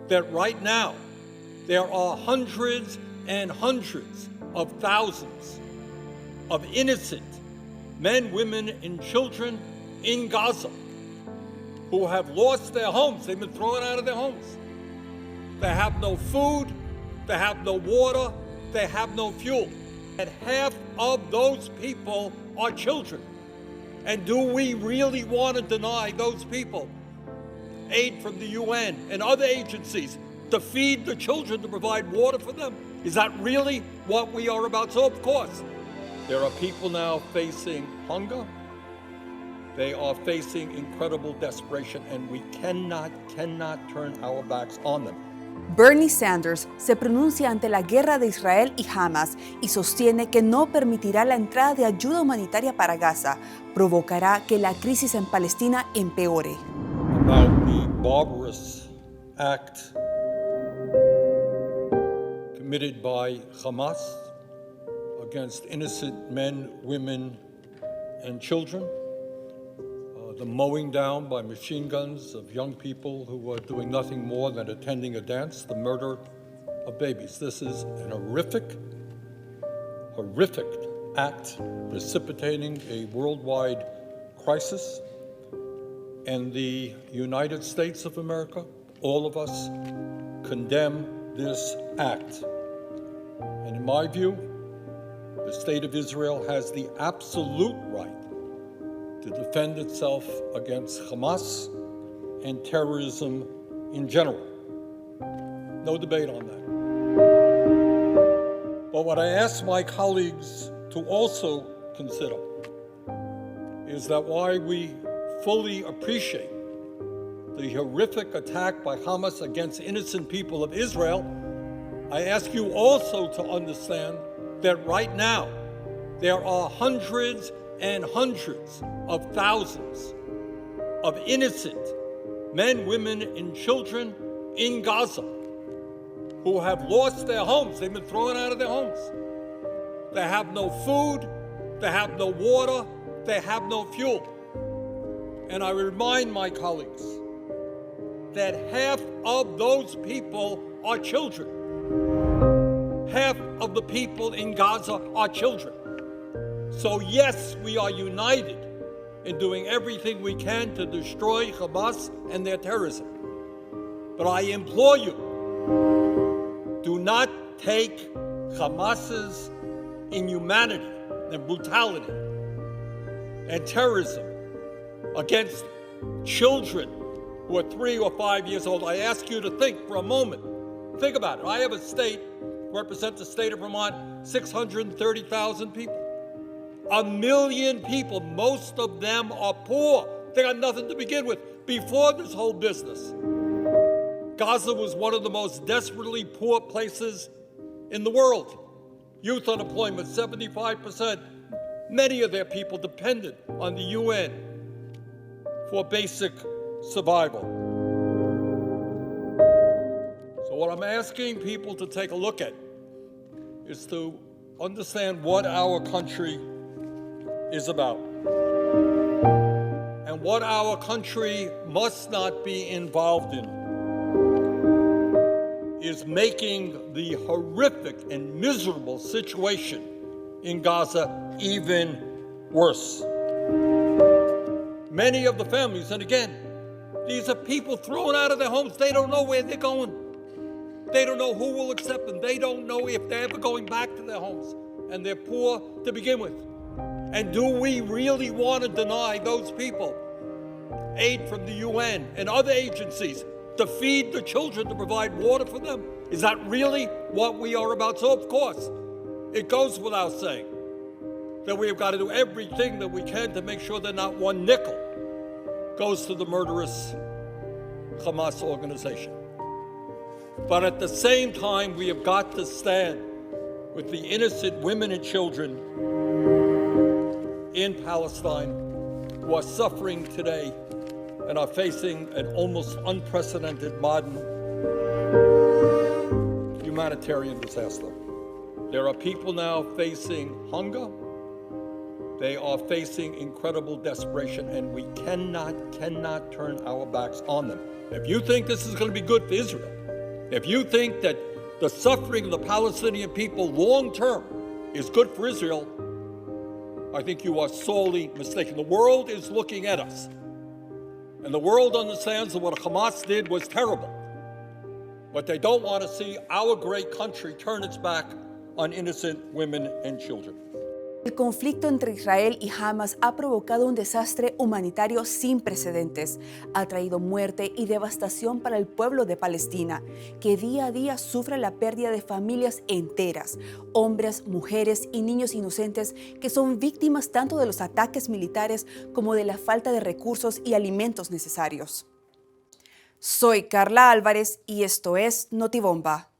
that right now there are hundreds and hundreds of thousands of innocent men, women, and children in Gaza who have lost their homes. They've been thrown out of their homes. They have no food, they have no water, they have no fuel. And half of those people are children. And do we really want to deny those people aid from the UN and other agencies to feed the children, to provide water for them? Is that really what we are about? So, of course, there are people now facing hunger. They are facing incredible desperation, and we cannot turn our backs on them. Bernie Sanders se pronuncia ante la guerra de Israel y Hamas y sostiene que no permitirá la entrada de ayuda humanitaria para Gaza. Provocará que la crisis en Palestina empeore. About the barbarous act committed by Hamas against innocent men, women, and children. The mowing down by machine guns of young people who are doing nothing more than attending a dance, the murder of babies. This is an horrific act precipitating a worldwide crisis. And the United States of America, all of us, condemn this act. And in my view, the state of Israel has the absolute right to defend itself against Hamas and terrorism in general. No debate on that. But what I ask my colleagues to also consider is that while we fully appreciate the horrific attack by Hamas against innocent people of Israel, I ask you also to understand that right now there are hundreds and hundreds of thousands of innocent men, women, and children in Gaza who have lost their homes. They've been thrown out of their homes. They have no food, they have no water, they have no fuel. And I remind my colleagues that half of those people are children. Half of the people in Gaza are children. So yes, we are united in doing everything we can to destroy Hamas and their terrorism. But I implore you, do not take Hamas's inhumanity and brutality and terrorism against children who are 3 or 5 years old. I ask you to think for a moment. Think about it. I have a state, represent the state of Vermont, 630,000 people. 1 million people, most of them are poor. They got nothing to begin with. Before this whole business, Gaza was one of the most desperately poor places in the world. Youth unemployment, 75%. Many of their people dependent on the UN for basic survival. So what I'm asking people to take a look at is to understand what our country is about. And what our country must not be involved in is making the horrific and miserable situation in Gaza even worse. Many of the families, and again, these are people thrown out of their homes. They don't know where they're going. They don't know who will accept them. They don't know if they're ever going back to their homes. And they're poor to begin with. And do we really want to deny those people aid from the UN and other agencies to feed the children, to provide water for them? Is that really what we are about? So, of course, it goes without saying that we have got to do everything that we can to make sure that not one nickel goes to the murderous Hamas organization. But at the same time, we have got to stand with the innocent women and children in Palestine who are suffering today and are facing an almost unprecedented modern humanitarian disaster. There are people now facing hunger. They are facing incredible desperation, and we cannot turn our backs on them. If you think this is going to be good for Israel, If you think that the suffering of the Palestinian people long term is good for Israel, I think you are sorely mistaken. The world is looking at us, and the world understands that what Hamas did was terrible. But they don't want to see our great country turn its back on innocent women and children. El conflicto entre Israel y Hamas ha provocado un desastre humanitario sin precedentes. Ha traído muerte y devastación para el pueblo de Palestina, que día a día sufre la pérdida de familias enteras, hombres, mujeres y niños inocentes que son víctimas tanto de los ataques militares como de la falta de recursos y alimentos necesarios. Soy Carla Álvarez y esto es Notibomba.